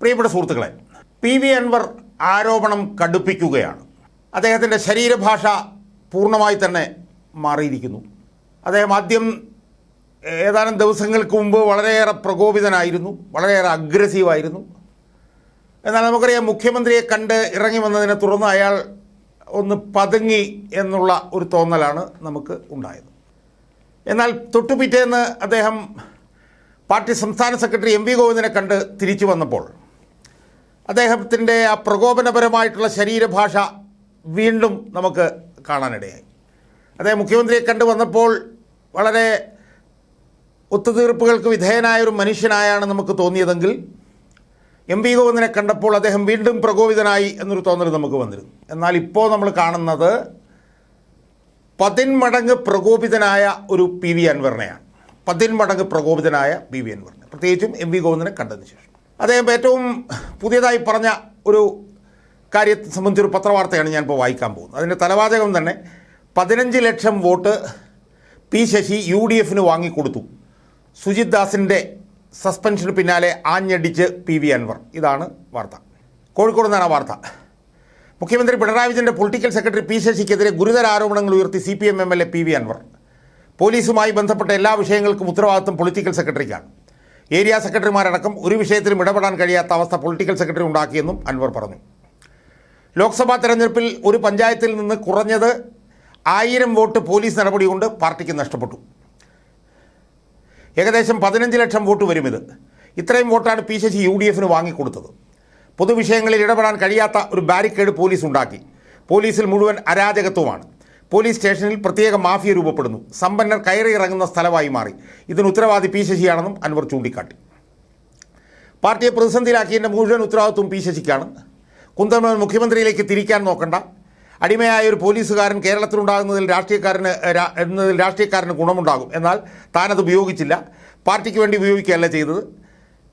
പ്രിയപ്പെട്ട സുഹൃത്തുക്കളെ, PV അൻവർ ആരോപണം കടുപ്പിക്കുകയാണ്. അദ്ദേഹത്തിൻ്റെ ശരീരഭാഷ പൂർണ്ണമായി തന്നെ മാറിയിരിക്കുന്നു. അദ്ദേഹം ആദ്യം ഏതാനും ദിവസങ്ങൾക്ക് മുമ്പ് വളരെയേറെ പ്രകോപിതനായിരുന്നു, വളരെയേറെ അഗ്രസീവായിരുന്നു. എന്നാൽ നമുക്കറിയാം, മുഖ്യമന്ത്രിയെ കണ്ട് ഇറങ്ങി വന്നതിനെ തുടർന്ന് അയാൾ ഒന്ന് പതുങ്ങി എന്നുള്ള ഒരു തോന്നലാണ് നമുക്ക് ഉണ്ടായത്. എന്നാൽ തൊട്ടുപിറ്റേന്ന് അദ്ദേഹം പാർട്ടി സംസ്ഥാന സെക്രട്ടറി MV ഗോവിന്ദനെ കണ്ട് തിരിച്ചു വന്നപ്പോൾ അദ്ദേഹത്തിൻ്റെ ആ പ്രകോപനപരമായിട്ടുള്ള ശരീരഭാഷ വീണ്ടും നമുക്ക് കാണാനിടയായി. അദ്ദേഹം മുഖ്യമന്ത്രിയെ കണ്ടു വന്നപ്പോൾ വളരെ ഒത്തുതീർപ്പുകൾക്ക് വിധേയനായൊരു മനുഷ്യനായാണ് നമുക്ക് തോന്നിയതെങ്കിൽ MV ഗോവിന്ദനെ കണ്ടപ്പോൾ അദ്ദേഹം വീണ്ടും പ്രകോപിതനായി എന്നൊരു തോന്നൽ നമുക്ക് വന്നിരുന്നു. എന്നാൽ ഇപ്പോൾ നമ്മൾ കാണുന്നത് 10 മടങ്ങ് പ്രകോപിതനായ ഒരു PV അൻവറിനെയാണ്. 10 മടങ്ങ് പ്രകോപിതനായ PV അൻവറിനെ, പ്രത്യേകിച്ചും MV ഗോവിന്ദനെ കണ്ടതിന് ശേഷം. അദ്ദേഹം ഏറ്റവും പുതിയതായി പറഞ്ഞ ഒരു കാര്യത്തെ സംബന്ധിച്ചൊരു പത്രവാർത്തയാണ് ഞാനിപ്പോൾ വായിക്കാൻ പോകുന്നത്. അതിൻ്റെ തലവാചകം തന്നെ 15 lakh vote P Sasi UDF വാങ്ങിക്കൊടുത്തു, സുജിത് ദാസിൻ്റെ സസ്പെൻഷന് പിന്നാലെ ആഞ്ഞടിച്ച് PV അൻവർ. ഇതാണ് വാർത്ത. കോഴിക്കോട് നിന്നാണ് ആ വാർത്ത. മുഖ്യമന്ത്രി പിണറായി വിജയൻ്റെ പൊളിറ്റിക്കൽ സെക്രട്ടറി P ശശിക്കെതിരെ ഗുരുതര ആരോപണങ്ങൾ ഉയർത്തി CPM MLA PV അൻവർ. പോലീസുമായി ബന്ധപ്പെട്ട എല്ലാ വിഷയങ്ങൾക്കും ഉത്തരവാദിത്വം പൊളിറ്റിക്കൽ സെക്രട്ടറിക്കാണ്. ഏരിയ സെക്രട്ടറിമാരടക്കം ഒരു വിഷയത്തിലും ഇടപെടാൻ കഴിയാത്ത അവസ്ഥ പൊളിറ്റിക്കൽ സെക്രട്ടറി ഉണ്ടാക്കിയെന്നും അൻവർ പറഞ്ഞു. ലോക്സഭാ തെരഞ്ഞെടുപ്പിൽ ഒരു പഞ്ചായത്തിൽ നിന്ന് കുറഞ്ഞത് 1000 വോട്ട് പോലീസ് നടപടി കൊണ്ട് പാർട്ടിക്ക് നഷ്ടപ്പെട്ടു. ഏകദേശം 15 ലക്ഷം വോട്ട് വരും ഇത്. ഇത്രയും വോട്ടാണ് P ശശി UDF വാങ്ങിക്കൊടുത്തത്. പൊതുവിഷയങ്ങളിൽ ഇടപെടാൻ കഴിയാത്ത ഒരു ബാരിക്കേഡ് പോലീസ് ഉണ്ടാക്കി. പോലീസിൽ മുഴുവൻ അരാജകത്വമാണ്. പോലീസ് സ്റ്റേഷനിൽ പ്രത്യേക മാഫിയ രൂപപ്പെടുന്നു. സമ്പന്നർ കയറി ഇറങ്ങുന്ന സ്ഥലമായി മാറി. ഇതിന് ഉത്തരവാദി P ശശിയാണെന്നും അൻവർ ചൂണ്ടിക്കാട്ടി. പാർട്ടിയെ പ്രതിസന്ധിയിലാക്കിയതിൻ്റെ മുഴുവൻ ഉത്തരവാദിത്വം P ശശിക്കാണ്. കുന്തമൻ മുഖ്യമന്ത്രിയിലേക്ക് തിരിക്കാൻ നോക്കണ്ട. അടിമയായ ഒരു പോലീസുകാരൻ കേരളത്തിലുണ്ടാകുന്നതിൽ രാഷ്ട്രീയക്കാരന് ഗുണമുണ്ടാകും. എന്നാൽ താനത് ഉപയോഗിച്ചില്ല, പാർട്ടിക്ക് വേണ്ടി ഉപയോഗിക്കുകയല്ല ചെയ്തത്.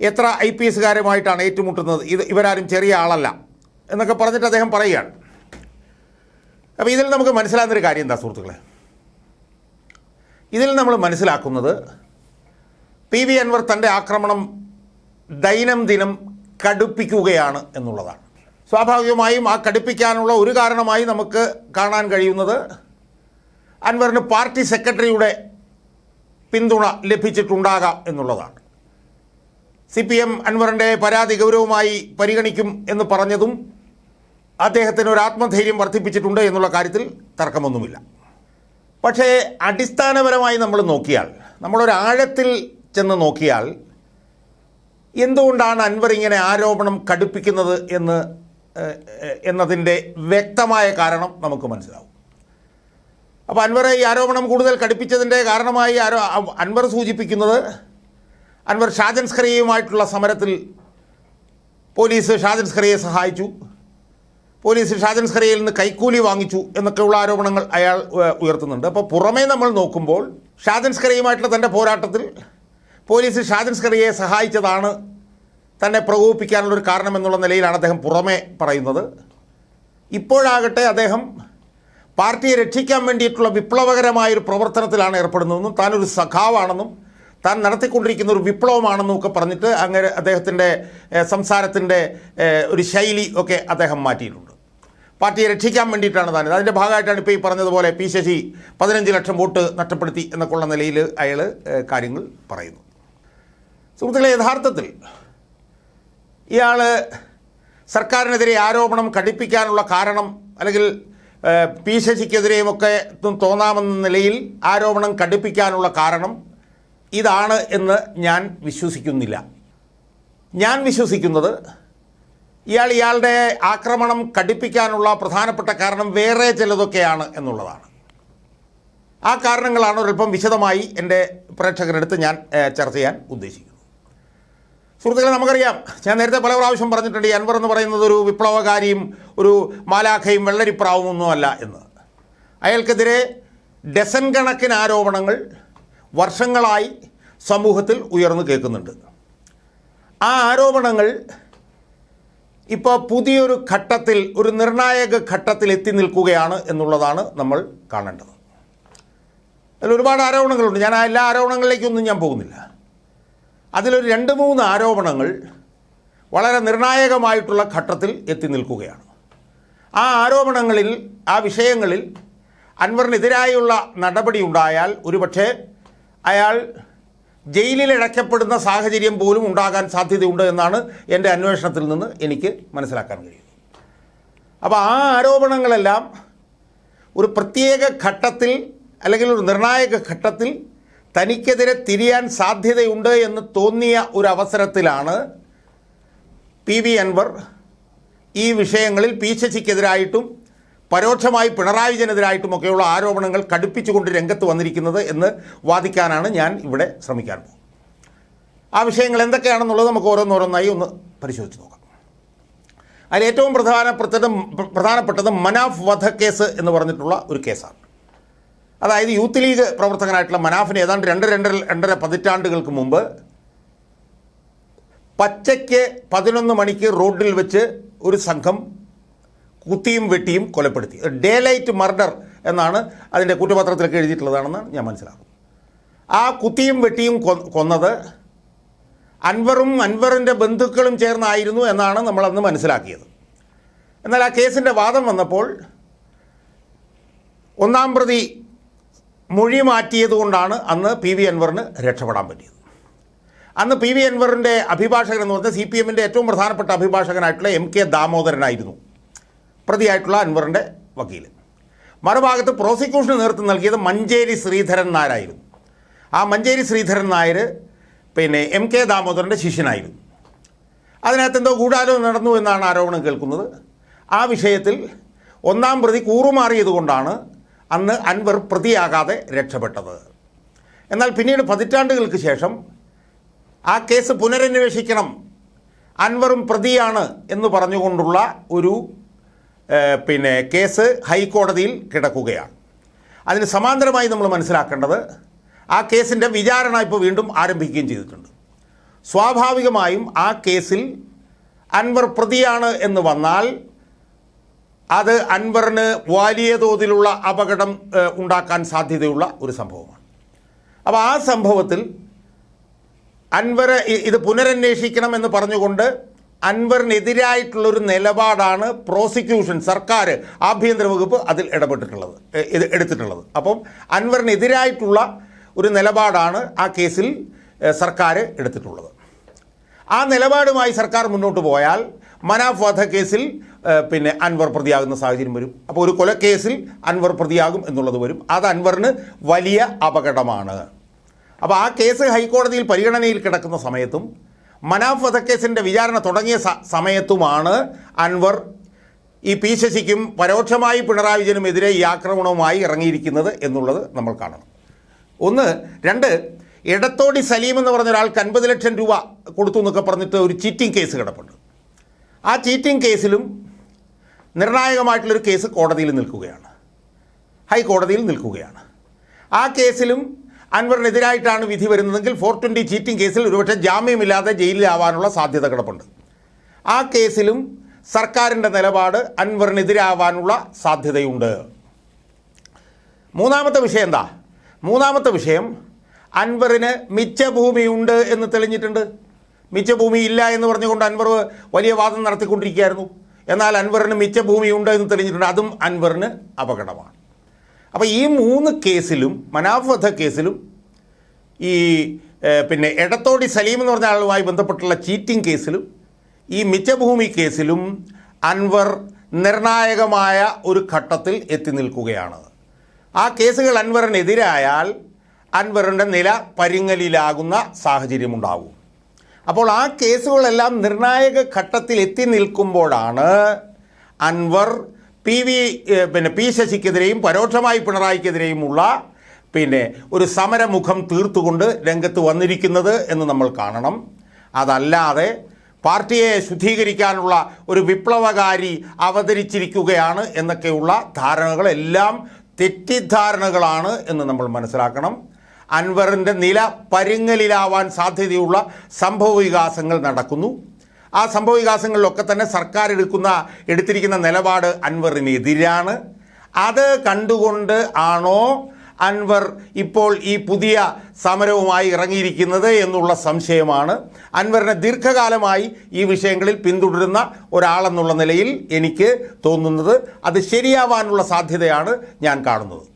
എത്ര IPSകാരുമായിട്ടാണ് ഏറ്റുമുട്ടുന്നത്, ഇവരാരും ചെറിയ ആളല്ല എന്നൊക്കെ പറഞ്ഞിട്ട് അദ്ദേഹം പറയുകയാണ്. അപ്പോൾ ഇതിൽ നമുക്ക് മനസ്സിലാകുന്നൊരു കാര്യം എന്താ സുഹൃത്തുക്കളെ? ഇതിൽ നമ്മൾ മനസ്സിലാക്കുന്നത് PV അൻവർ തൻ്റെ ആക്രമണം ദൈനംദിനം കടുപ്പിക്കുകയാണ് എന്നുള്ളതാണ്. സ്വാഭാവികമായും ആ കടുപ്പിക്കാനുള്ള ഒരു കാരണമായി നമുക്ക് കാണാൻ കഴിയുന്നത് അൻവറിന് പാർട്ടി സെക്രട്ടറിയുടെ പിന്തുണ ലഭിച്ചിട്ടുണ്ടാകാം എന്നുള്ളതാണ്. CPM അൻവറിൻ്റെ പരാതി ഗൗരവമായി പരിഗണിക്കും എന്ന് പറഞ്ഞതും അദ്ദേഹത്തിന് ഒരു ആത്മധൈര്യം വർദ്ധിപ്പിച്ചിട്ടുണ്ട് എന്നുള്ള കാര്യത്തിൽ തർക്കമൊന്നുമില്ല. പക്ഷേ അടിസ്ഥാനപരമായി നമ്മൾ നോക്കിയാൽ, നമ്മളൊരു ആഴത്തിൽ ചെന്ന് നോക്കിയാൽ, എന്തുകൊണ്ടാണ് അൻവർ ഇങ്ങനെ ആരോപണം കടുപ്പിക്കുന്നത് എന്നതിൻ്റെ വ്യക്തമായ കാരണം നമുക്ക് മനസ്സിലാവും. അപ്പോൾ അൻവർ ഈ ആരോപണം കൂടുതൽ കടുപ്പിച്ചതിൻ്റെ കാരണമായി അൻവർ സൂചിപ്പിക്കുന്നത്, അൻവർ ഷാജൻ സ്കറിയയുമായിട്ടുള്ള സമരത്തിൽ പോലീസ് ഷാജൻ സ്കറിയെ സഹായിച്ചു, പോലീസ് ഷാജൻ സ്കറിയയിൽ നിന്ന് കൈക്കൂലി വാങ്ങിച്ചു എന്നൊക്കെയുള്ള ആരോപണങ്ങൾ അയാൾ ഉയർത്തുന്നുണ്ട്. അപ്പോൾ പുറമേ നമ്മൾ നോക്കുമ്പോൾ ഷാജൻ സ്കറിയുമായിട്ടുള്ള തൻ്റെ പോരാട്ടത്തിൽ പോലീസ് ഷാജൻ സ്കറിയെ സഹായിച്ചതാണ് തന്നെ പ്രകോപിപ്പിക്കാനുള്ളൊരു കാരണം എന്നുള്ള നിലയിലാണ് അദ്ദേഹം പുറമേ പറയുന്നത്. ഇപ്പോഴാകട്ടെ അദ്ദേഹം പാർട്ടിയെ രക്ഷിക്കാൻ വേണ്ടിയിട്ടുള്ള വിപ്ലവകരമായൊരു പ്രവർത്തനത്തിലാണ് ഏർപ്പെടുന്നതെന്നും താനൊരു സഖാവാണെന്നും താൻ നടത്തിക്കൊണ്ടിരിക്കുന്ന ഒരു വിപ്ലവമാണെന്നും ഒക്കെ പറഞ്ഞിട്ട് അങ്ങനെ അദ്ദേഹത്തിൻ്റെ സംസാരത്തിൻ്റെ ഒരു ശൈലി ഒക്കെ അദ്ദേഹം മാറ്റിയിട്ടുണ്ട്. പാർട്ടിയെ രക്ഷിക്കാൻ വേണ്ടിയിട്ടാണ് താൻ. അതിൻ്റെ ഭാഗമായിട്ടാണ് ഇപ്പോൾ ഈ പറഞ്ഞതുപോലെ P ശശി 15 ലക്ഷം വോട്ട് നഷ്ടപ്പെടുത്തി എന്നൊക്കെയുള്ള നിലയിൽ അയാൾ കാര്യങ്ങൾ പറയുന്നു. സുഹൃത്തുക്കളെ, യഥാർത്ഥത്തിൽ ഇയാൾ സർക്കാരിനെതിരെ ആരോപണം കടുപ്പിക്കാനുള്ള കാരണം, അല്ലെങ്കിൽ P ശശിക്കെതിരെയുമൊക്കെ തോന്നാമെന്ന നിലയിൽ ആരോപണം കടുപ്പിക്കാനുള്ള കാരണം ഇതാണ് എന്ന് ഞാൻ വിശ്വസിക്കുന്നില്ല. ഞാൻ വിശ്വസിക്കുന്നത് ഇയാളുടെ ആക്രമണം കടുപ്പിക്കാനുള്ള പ്രധാനപ്പെട്ട കാരണം വേറെ ചിലതൊക്കെയാണ് എന്നുള്ളതാണ്. ആ കാരണങ്ങളാണ് ഒരല്പം വിശദമായി എൻ്റെ പ്രേക്ഷകരെടുത്ത് ഞാൻ ചർച്ച ചെയ്യാൻ ഉദ്ദേശിക്കുന്നത്. സുഹൃത്തുക്കളെ, നമുക്കറിയാം, ഞാൻ നേരത്തെ പല പ്രാവശ്യം പറഞ്ഞിട്ടുണ്ട്, ഈ അൻവർ എന്ന് പറയുന്നത് ഒരു വിപ്ലവകാരിയും ഒരു മാലാഖയും വെള്ളരിപ്രാവും ഒന്നുമല്ല എന്ന്. അയാൾക്കെതിരെ ഡസൻ കണക്കിന് ആരോപണങ്ങൾ വർഷങ്ങളായി സമൂഹത്തിൽ ഉയർന്നു കേൾക്കുന്നുണ്ട്. ആ ആരോപണങ്ങൾ ഇപ്പോൾ പുതിയൊരു ഘട്ടത്തിൽ, ഒരു നിർണായക ഘട്ടത്തിൽ എത്തി നിൽക്കുകയാണ് എന്നുള്ളതാണ് നമ്മൾ കാണേണ്ടത്. അതിൽ ഒരുപാട് ആരോപണങ്ങളുണ്ട്. ഞാൻ എല്ലാ ആരോപണങ്ങളിലേക്കൊന്നും ഞാൻ പോകുന്നില്ല. അതിലൊരു 2-3 ആരോപണങ്ങൾ വളരെ നിർണായകമായിട്ടുള്ള ഘട്ടത്തിൽ എത്തി നിൽക്കുകയാണ്. ആ ആരോപണങ്ങളിൽ, ആ വിഷയങ്ങളിൽ അൻവറിനെതിരായുള്ള നടപടി ഉണ്ടായാൽ ഒരുപക്ഷെ അയാൾ ജയിലിലടയ്ക്കപ്പെടുന്ന സാഹചര്യം പോലും ഉണ്ടാകാൻ സാധ്യതയുണ്ട് എന്നാണ് എൻ്റെ അന്വേഷണത്തിൽ നിന്ന് എനിക്ക് മനസ്സിലാക്കാൻ കഴിയുന്നത്. അപ്പോൾ ആ ആരോപണങ്ങളെല്ലാം ഒരു പ്രത്യേക ഘട്ടത്തിൽ അല്ലെങ്കിൽ ഒരു നിർണായക ഘട്ടത്തിൽ തനിക്കെതിരെ തിരിയാൻ സാധ്യതയുണ്ട് എന്ന് തോന്നിയ ഒരു അവസരത്തിലാണ് PV അൻവർ ഈ വിഷയങ്ങളിൽ ശശിക്കെതിരായിട്ടും പരോക്ഷമായി പിണറായി വിജയനെതിരായിട്ടുമൊക്കെയുള്ള ആരോപണങ്ങൾ കടുപ്പിച്ചുകൊണ്ട് രംഗത്ത് വന്നിരിക്കുന്നത് എന്ന് വാദിക്കാനാണ് ഞാൻ ഇവിടെ ശ്രമിക്കാൻ പോകുന്നത്. ആ വിഷയങ്ങൾ എന്തൊക്കെയാണെന്നുള്ളത് നമുക്ക് ഓരോന്നോരോന്നായി ഒന്ന് പരിശോധിച്ച് നോക്കാം. അതിൽ ഏറ്റവും പ്രധാനപ്പെട്ടത് മനാഫ് വധക്കേസ് എന്ന് പറഞ്ഞിട്ടുള്ള ഒരു കേസാണ്. അതായത് യൂത്ത് ലീഗ് പ്രവർത്തകനായിട്ടുള്ള മനാഫിന് ഏതാണ്ട് 2.5 പതിറ്റാണ്ടുകൾക്ക് മുമ്പ് പച്ചയ്ക്ക് 11 മണിക്ക് റോഡിൽ വെച്ച് ഒരു സംഘം കുത്തിയും വെട്ടിയും കൊലപ്പെടുത്തി. ഡേ ലൈറ്റ് മർഡർ എന്നാണ് അതിൻ്റെ കുറ്റപത്രത്തിലൊക്കെ എഴുതിയിട്ടുള്ളതാണെന്നാണ് ഞാൻ മനസ്സിലാക്കുന്നത്. ആ കുത്തിയും വെട്ടിയും കൊന്നത് അൻവറും അൻവറിൻ്റെ ബന്ധുക്കളും ചേർന്നായിരുന്നു എന്നാണ് നമ്മളന്ന് മനസ്സിലാക്കിയത്. എന്നാൽ ആ കേസിൻ്റെ വാദം വന്നപ്പോൾ ഒന്നാം പ്രതി മൊഴി മാറ്റിയതുകൊണ്ടാണ് അന്ന് PV അൻവറിന് രക്ഷപ്പെടാൻ പറ്റിയത്. അന്ന് PV അൻവറിൻ്റെ അഭിഭാഷകൻ എന്ന് പറഞ്ഞാൽ CPMൻ്റെ ഏറ്റവും പ്രധാനപ്പെട്ട അഭിഭാഷകനായിട്ടുള്ള MK ദാമോദരനായിരുന്നു പ്രതിയായിട്ടുള്ള അൻവറിൻ്റെ വക്കീൽ. മറുഭാഗത്ത് പ്രോസിക്യൂഷന് നേതൃത്വം നൽകിയത് മഞ്ചേരി ശ്രീധരൻ നായരായിരുന്നു. ആ മഞ്ചേരി ശ്രീധരൻ നായർ MK ദാമോദരൻ്റെ ശിഷ്യനായിരുന്നു. അതിനകത്ത് എന്തോ ഗൂഢാലോചന നടന്നു എന്നാണ് ആരോപണം കേൾക്കുന്നത്. ആ വിഷയത്തിൽ ഒന്നാം പ്രതി കൂറുമാറിയതുകൊണ്ടാണ് അന്ന് അൻവർ പ്രതിയാകാതെ രക്ഷപ്പെട്ടത്. എന്നാൽ പിന്നീട് പതിറ്റാണ്ടുകൾക്ക് ശേഷം ആ കേസ് പുനരന്വേഷിക്കണം, അൻവറും പ്രതിയാണ് എന്ന് പറഞ്ഞുകൊണ്ടുള്ള ഒരു കേസ് ഹൈക്കോടതിയിൽ കിടക്കുകയാണ്. അതിന് സമാന്തരമായി നമ്മൾ മനസ്സിലാക്കേണ്ടത് ആ കേസിൻ്റെ വിചാരണ ഇപ്പോൾ വീണ്ടും ആരംഭിക്കുകയും ചെയ്തിട്ടുണ്ട്. സ്വാഭാവികമായും ആ കേസിൽ അൻവർ പ്രതിയാണ് എന്ന് വന്നാൽ അത് അൻവറിന് വലിയ തോതിലുള്ള അപകടം ഉണ്ടാക്കാൻ സാധ്യതയുള്ള ഒരു സംഭവമാണ്. അപ്പോൾ ആ സംഭവത്തിൽ അൻവർ ഇത് പുനരന്വേഷിക്കണമെന്ന് പറഞ്ഞുകൊണ്ട് അൻവറിനെതിരായിട്ടുള്ളൊരു നിലപാടാണ് പ്രോസിക്യൂഷൻ, സർക്കാർ, ആഭ്യന്തര വകുപ്പ് അതിൽ എടുത്തിട്ടുള്ളത്. അപ്പം അൻവറിനെതിരായിട്ടുള്ള ഒരു നിലപാടാണ് ആ കേസിൽ സർക്കാർ എടുത്തിട്ടുള്ളത്. ആ നിലപാടുമായി സർക്കാർ മുന്നോട്ട് പോയാൽ മനാഫ് വധക്കേസിൽ അൻവർ പ്രതിയാകുന്ന സാഹചര്യം വരും. അപ്പോൾ ഒരു കൊലക്കേസിൽ അൻവർ പ്രതിയാകും എന്നുള്ളത് വരും. അത് അൻവറിന് വലിയ അപകടമാണ്. അപ്പോൾ ആ കേസ് ഹൈക്കോടതിയിൽ പരിഗണനയിൽ കിടക്കുന്ന സമയത്തും മനാഫ് വധക്കേസിൻ്റെ വിചാരണ തുടങ്ങിയ സമയത്തുമാണ് അൻവർ ഈ ശശിക്കും പരോക്ഷമായി പിണറായി വിജയനുമെതിരെ ഈ ആക്രമണവുമായി ഇറങ്ങിയിരിക്കുന്നത് എന്നുള്ളത് നമ്മൾ കാണണം. 1. 2. എടത്തോടി സലീം എന്ന് പറഞ്ഞ ഒരാൾക്ക് 50 ലക്ഷം രൂപ കൊടുത്തു എന്നൊക്കെ പറഞ്ഞിട്ട് ഒരു ചീറ്റിംഗ് കേസ് കിടപ്പുണ്ട്. ആ ചീറ്റിംഗ് കേസിലും നിർണായകമായിട്ടുള്ളൊരു കേസ് കോടതിയിൽ നിൽക്കുകയാണ്, ഹൈക്കോടതിയിൽ നിൽക്കുകയാണ്. ആ കേസിലും അൻവറിനെതിരായിട്ടാണ് വിധി വരുന്നതെങ്കിൽ 420 ചീറ്റിംഗ് കേസിൽ ഒരുപക്ഷെ ജാമ്യമില്ലാതെ ജയിലിലാവാനുള്ള സാധ്യത കിടപ്പുണ്ട്. ആ കേസിലും സർക്കാരിൻ്റെ നിലപാട് അൻവറിനെതിരാവാനുള്ള സാധ്യതയുണ്ട്. മൂന്നാമത്തെ വിഷയം എന്താ? മൂന്നാമത്തെ വിഷയം അൻവറിന് മിച്ചഭൂമിയുണ്ട് എന്ന് തെളിഞ്ഞിട്ടുണ്ട്. മിച്ചഭൂമി ഇല്ല എന്ന് പറഞ്ഞുകൊണ്ട് അൻവർ വലിയ വാദം നടത്തിക്കൊണ്ടിരിക്കുകയായിരുന്നു. എന്നാൽ അൻവറിന് മിച്ചഭൂമിയുണ്ട് എന്ന് തെളിഞ്ഞിട്ടുണ്ട്. അതും അൻവറിന് അപകടമാണ്. അപ്പോൾ ഈ 3 കേസിലും, മനാഫ് വധ കേസിലും ഈ എടത്തോടി സലീം എന്ന് പറഞ്ഞ ആളുമായി ബന്ധപ്പെട്ടുള്ള ചീറ്റിംഗ് കേസിലും ഈ മിച്ചഭൂമി കേസിലും അൻവർ നിർണായകമായ ഒരു ഘട്ടത്തിൽ എത്തി നിൽക്കുകയാണ്. ആ കേസുകൾ അൻവറിനെതിരായാൽ അൻവറിൻ്റെ നില പരുങ്ങലിലാകുന്ന സാഹചര്യമുണ്ടാകും. അപ്പോൾ ആ കേസുകളെല്ലാം നിർണായക ഘട്ടത്തിൽ എത്തി നിൽക്കുമ്പോഴാണ് അൻവർ പി ശശിക്കെതിരെയും പരോക്ഷമായി പിണറായിക്കെതിരെയുമുള്ള ഒരു സമരമുഖം തീർത്തുകൊണ്ട് രംഗത്ത് വന്നിരിക്കുന്നത് എന്ന് നമ്മൾ കാണണം. അതല്ലാതെ പാർട്ടിയെ ശുദ്ധീകരിക്കാനുള്ള ഒരു വിപ്ലവകാരി അവതരിച്ചിരിക്കുകയാണ് എന്നൊക്കെയുള്ള ധാരണകളെല്ലാം തെറ്റിദ്ധാരണകളാണ് എന്ന് നമ്മൾ മനസ്സിലാക്കണം. അൻവറിൻ്റെ നില പരുങ്ങലിലാവാൻ സാധ്യതയുള്ള സംഭവവികാസങ്ങൾ നടക്കുന്നു. ആ സംഭവവികാസങ്ങളിലൊക്കെ തന്നെ സർക്കാർ എടുത്തിരിക്കുന്ന നിലപാട് അൻവറിനെതിരാണ്. അത് കണ്ടുകൊണ്ട് ആണോ അൻവർ ഇപ്പോൾ ഈ പുതിയ സമരവുമായി ഇറങ്ങിയിരിക്കുന്നത് എന്നുള്ള സംശയമാണ്. അൻവറിനെ ദീർഘകാലമായി ഈ വിഷയങ്ങളിൽ പിന്തുടരുന്ന ഒരാളെന്നുള്ള നിലയിൽ എനിക്ക് തോന്നുന്നത് അത് ശരിയാവാനുള്ള സാധ്യതയാണ് ഞാൻ കാണുന്നത്.